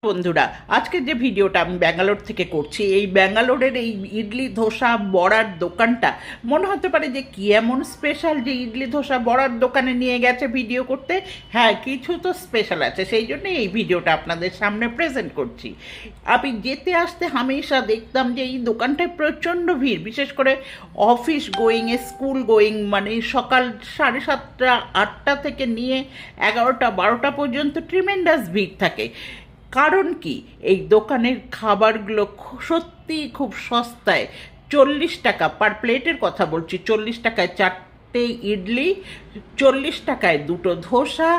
বন্ধুরা, আজকে যে ভিডিওটা আমি ব্যাঙ্গালোর থেকে করছি, এই ব্যাঙ্গালোরের এই ইডলি ধোসা বড়ার দোকানটা মনে হতে পারে যে কি এমন স্পেশাল যে ইডলি ধোসা বড়ার দোকানে নিয়ে গেছে ভিডিও করতে। হ্যাঁ, কিছু তো স্পেশাল আছে, সেই জন্য এই ভিডিওটা আপনাদের সামনে প্রেজেন্ট করছি। আমি যেতে আসতে হামেশা দেখতাম যে এই দোকানটায় প্রচণ্ড ভিড়, বিশেষ করে অফিস গোয়িংয়ে, স্কুল গোয়িং, মানে সকাল 7:30 8টা থেকে নিয়ে 11টা 12টা পর্যন্ত ট্রিমেন্ডাস ভিড় থাকে। কারণ কি, এই দোকানের খাবারগুলো সত্যিই খুব সস্তায়। 40 টাকা পার প্লেটের কথা বলছি, 40 টাকায় 4টে ইডলি, 40 টাকায় 2টো ধোসা,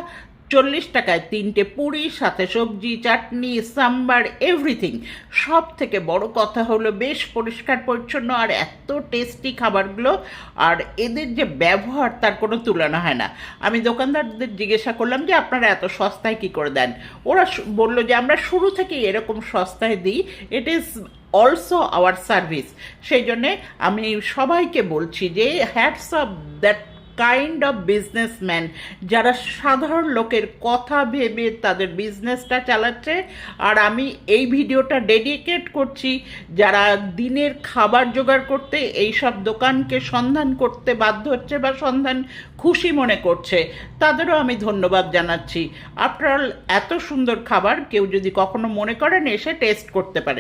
40 টাকায় 3টে পুরি, সাথে সবজি, চাটনি, সাম্বার, এভরিথিং। সব থেকে বড় কথা হলো বেশ পরিষ্কার পরিচ্ছন্ন আর এত টেস্টি খাবারগুলো। আর এদের যে ব্যবহার, তার কোনো তুলনা হয় না। আমি দোকানদারদের জিজ্ঞাসা করলাম যে আপনারা এত সস্তায় কী করে দেন। ওরা বলল যে আমরা শুরু থেকেই এরকম সস্তায় দিই, it is also hour service. সেই জন্যে আমি সবাইকে বলছি যে hats off that kind of businessman, যারা সাধারণ লোকের কথা ভেবে তাদের বিজনেসটা চালাচ্ছে। আর আমি এই ভিডিওটা ডেডিকেট করছি যারা দিনের খাবার জোগাড় করতে এইসব দোকানকে সন্ধান করতে বাধ্য হচ্ছে বা সন্ধান খুশি মনে করছে, তাদেরও আমি ধন্যবাদ জানাচ্ছি। আফটার অল, এত সুন্দর খাবার কেউ যদি কখনো মনে করেন, এসে টেস্ট করতে পারে।